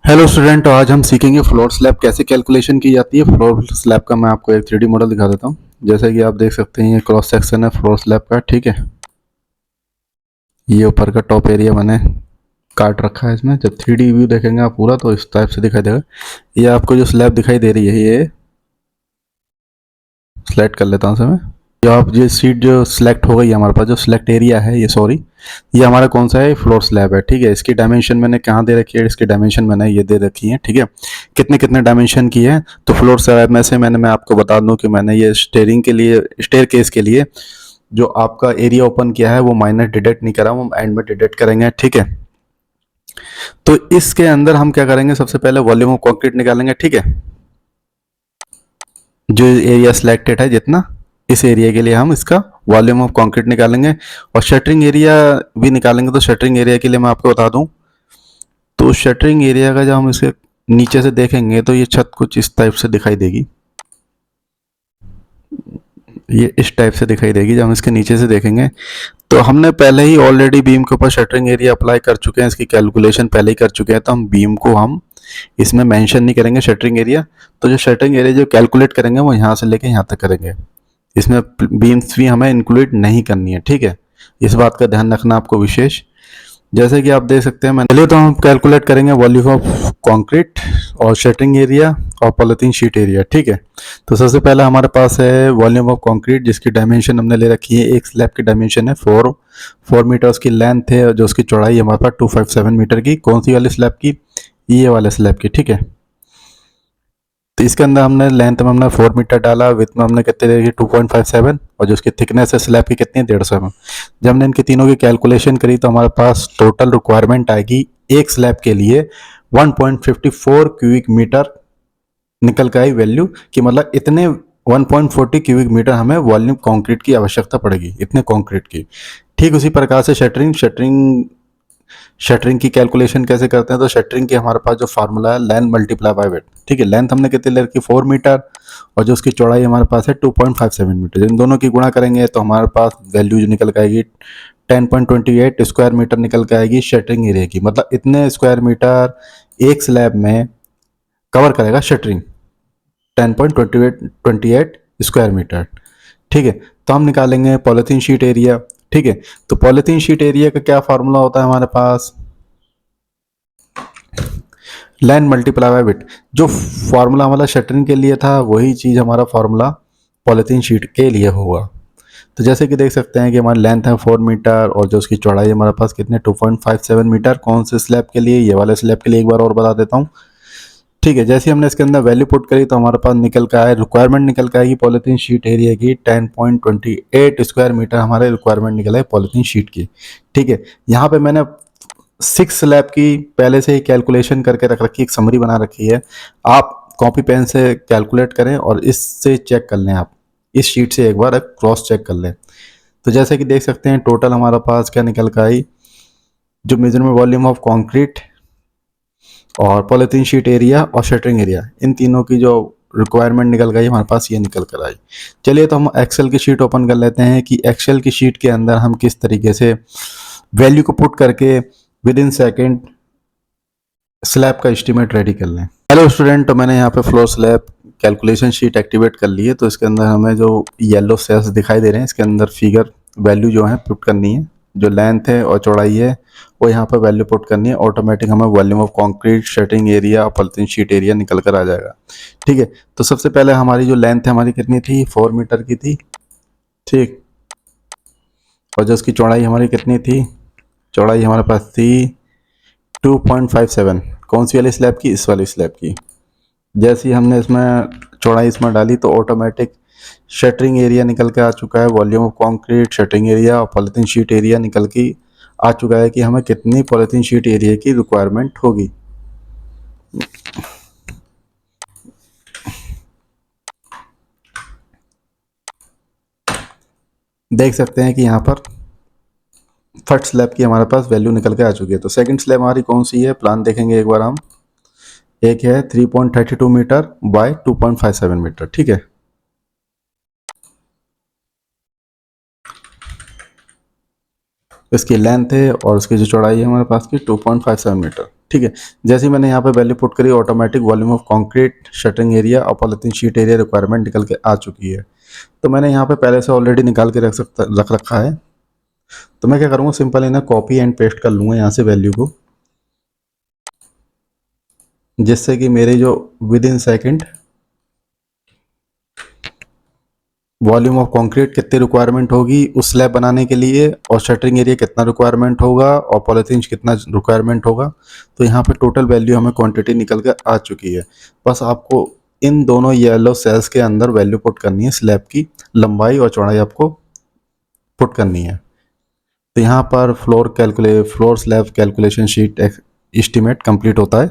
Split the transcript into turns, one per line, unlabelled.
Hello student, आज हम सीखेंगे फ्लोर स्लैब कैसे कैलकुलेशन की जाती है। फ्लोर स्लैब का मैं आपको एक 3D मॉडल दिखा देता हूँ। जैसा कि आप देख सकते हैं, ये क्रॉस सेक्शन है फ्लोर स्लैब का। ठीक है, ये ऊपर का टॉप एरिया मैंने काट रखा है। इसमें जब 3D व्यू देखेंगे आप पूरा, तो इस टाइप से दिखाई देगा। ये आपको जो स्लैब दिखाई दे रही है, ये सिलेक्ट कर लेता हूँ इसे मैं। जो आप ये सीट जो सिलेक्ट हो गई है हमारे पास, जो सिलेक्ट एरिया है ये, सॉरी, ये हमारा कौन सा है, फ्लोर स्लैब है। ठीक है, इसकी डायमेंशन मैंने कहाँ दे रखी है, इसकी डायमेंशन मैंने ये दे रखी है। ठीक है, कितने कितने डायमेंशन की है। तो फ्लोर स्लैब में से मैं आपको बता दूं कि मैंने ये स्टेयरिंग के लिए, स्टेयर केस के लिए जो आपका एरिया ओपन किया है वो माइनर डिडक्ट नहीं करा, वो एंड में डिडक्ट करेंगे। ठीक है, तो इसके अंदर हम क्या करेंगे, सबसे पहले वॉल्यूम ऑफ कंक्रीट निकालेंगे। ठीक है, जो एरिया सिलेक्टेड है जितना, इस एरिया के लिए हम इसका वॉल्यूम ऑफ कंक्रीट निकालेंगे और शटरिंग एरिया भी निकालेंगे। तो शटरिंग एरिया के लिए मैं आपको बता दूं, तो शटरिंग एरिया का जब हम इसके नीचे से देखेंगे तो ये छत कुछ इस टाइप से दिखाई देगी। ये इस टाइप से दिखाई देगी जब हम इसके नीचे से देखेंगे। तो हमने पहले ही ऑलरेडी बीम के ऊपर शटरिंग एरिया अप्लाई कर चुके हैं, इसकी कैलकुलेशन पहले ही कर चुके हैं, तो हम बीम को हम इसमें मेंशन नहीं करेंगे शटरिंग एरिया। तो जो शटरिंग एरिया जो कैलकुलेट करेंगे वो यहाँ से लेके यहाँ तक करेंगे। इसमें बीम्स भी हमें इंक्लूड नहीं करनी है। ठीक है, इस बात का ध्यान रखना आपको विशेष। जैसे कि आप देख सकते हैं, मैंने चलिए तो हम कैलकुलेट करेंगे वॉल्यूम ऑफ कंक्रीट और शटरिंग एरिया और पॉलिथीन शीट एरिया। ठीक है, तो सबसे पहला हमारे पास है वॉल्यूम ऑफ कंक्रीट, जिसकी डायमेंशन हमने ले रखी है, एक स्लैब की डायमेंशन है 4 मीटर उसकी लेंथ है, जो उसकी चौड़ाई है हमारे पास 257 मीटर की। कौन सी वाली स्लैब की, ये वाले स्लैब की। ठीक है, तो इसके अंदर हमने लेंथ में हमने 4 मीटर डाला, विथ में हमने कितने देखिए 2.57, और जो उसकी थिकनेस है स्लैब की कितनी है 150 mm। जब हमने इनके तीनों की कैलकुलेशन करी तो हमारे पास टोटल रिक्वायरमेंट आएगी एक स्लैब के लिए 1.54 क्यूबिक मीटर निकल के आई वैल्यू, कि मतलब इतने 1.40 क्यूबिक मीटर हमें वॉल्यूम कंक्रीट की आवश्यकता पड़ेगी, इतने कंक्रीट की। ठीक उसी प्रकार से शटरिंग की कैलकुलेशन कैसे करते हैं, तो शटरिंग की हमारे पास जो फार्मूला है, लेंथ मल्टीप्लाई बाय विड्थ। ठीक है, लेंथ हमने कितनी ले रखी, 4 मीटर, और जो उसकी चौड़ाई हमारे पास है 2.57 मीटर। इन दोनों की गुणा करेंगे तो हमारे पास वैल्यू जो निकल के आएगी 10.28 स्क्वायर मीटर निकल के आएगी शटरिंग एरिया की। मतलब इतने स्क्वायर मीटर एक स्लैब में कवर करेगा शटरिंग, 10.28 स्क्वायर मीटर। ठीक है, तो हम निकालेंगे पॉलिथीन शीट एरिया। ठीक है, तो पॉलिथीन शीट एरिया का क्या फार्मूला होता है हमारे पास, लेंथ मल्टीप्लाई बाय विड्थ। जो फार्मूला हमारा शटरिंग के लिए था वही चीज़ हमारा फार्मूला पॉलिथीन शीट के लिए होगा। तो जैसे कि देख सकते हैं कि हमारी लेंथ है 4 मीटर, और जो उसकी चौड़ाई हमारे पास कितने 2.57 मीटर। कौन से स्लैब के लिए, ये वाले स्लैब के लिए। एक बार और बता देता हूँ। ठीक है, जैसे हमने इसके अंदर वैल्यू पुट करी तो हमारे पास निकल का आए, रिक्वायरमेंट निकल के आएगी पॉलिथीन शीट एरिया की 10.28 स्क्वायर मीटर हमारे रिक्वायरमेंट निकला है पॉलिथीन शीट की। ठीक है, यहाँ पे मैंने 6 स्लैब की पहले से ही कैलकुलेशन करके रख रखी, एक समरी बना रखी है। आप कॉपी पेन से कैलकुलेट करें और इससे चेक कर लें, आप इस शीट से एक बार क्रॉस चेक कर लें। तो जैसे कि देख सकते हैं, टोटल हमारे पास क्या निकल कर आई, जो मेजरमेंट वॉल्यूम ऑफ कंक्रीट और पॉलिथीन शीट एरिया और शटरिंग एरिया, इन तीनों की जो रिक्वायरमेंट निकल गई हमारे पास, ये निकल कर आई। चलिए तो हम एक्सेल की शीट ओपन कर लेते हैं कि एक्सेल की शीट के अंदर हम किस तरीके से वैल्यू को पुट करके विद इन सेकेंड स्लैब का एस्टीमेट रेडी कर लें। हेलो स्टूडेंट, तो मैंने यहाँ पे floor slab calculation sheet activate कर ली है। तो इसके अंदर हमें जो येलो सेल्स दिखाई दे रहे हैं, इसके अंदर फिगर वैल्यू जो है पुट करनी है। जो लेंथ है और चौड़ाई है वो यहाँ पर वैल्यू पुट करनी है। ऑटोमेटिक हमें volume of concrete, shuttering area और पॉलिथीन शीट एरिया निकल कर आ जाएगा। ठीक है, तो सबसे पहले हमारी जो लेंथ है हमारी कितनी थी, 4 मीटर की थी। ठीक, और जो उसकी चौड़ाई हमारी कितनी थी, चौड़ाई हमारे पास थी 2.57। कौन सी वाली स्लैब की, इस वाली स्लैब की। जैसे ही हमने इसमें चौड़ाई इसमें डाली तो ऑटोमेटिक शटरिंग एरिया निकल के आ चुका है, volume of concrete, shuttering area और पॉलिथीन शीट एरिया निकल के आ चुका है कि हमें कितनी पॉलिथीन शीट एरिया की रिक्वायरमेंट होगी। देख सकते हैं कि यहाँ पर फर्स्ट स्लैब की हमारे पास वैल्यू निकल के आ चुकी है। तो सेकंड स्लैब हमारी कौन सी है, प्लान देखेंगे एक बार हम। एक है 3.32 मीटर बाय 2.57 मीटर। ठीक है, इसकी लेंथ है और उसकी जो चौड़ाई है हमारे पास की 2.57 मीटर। ठीक है, जैसे ही मैंने यहाँ पे वैल्यू पुट करी automatic volume of concrete shuttering area और पॉलिथीन शीट एरिया रिक्वायरमेंट निकल के आ चुकी है। तो मैंने यहाँ पे पहले से ऑलरेडी निकाल के रख रखा है। तो मैं क्या करूँगा, सिंपल इन्हें कॉपी एंड पेस्ट कर लूँगा यहाँ से वैल्यू को, जिससे कि मेरे जो with in second volume of concrete कितनी रिक्वायरमेंट होगी उस स्लैब बनाने के लिए, और शटरिंग एरिया कितना रिक्वायरमेंट होगा और पॉलीथीन कितना रिक्वायरमेंट होगा। तो यहाँ पे टोटल वैल्यू हमें क्वांटिटी निकल कर आ चुकी है। बस आपको इन दोनों येलो सेल्स के अंदर वैल्यू पुट करनी है, स्लैब की लंबाई और चौड़ाई आपको पुट करनी है। तो यहाँ पर floor slab calculation sheet estimate complete होता है।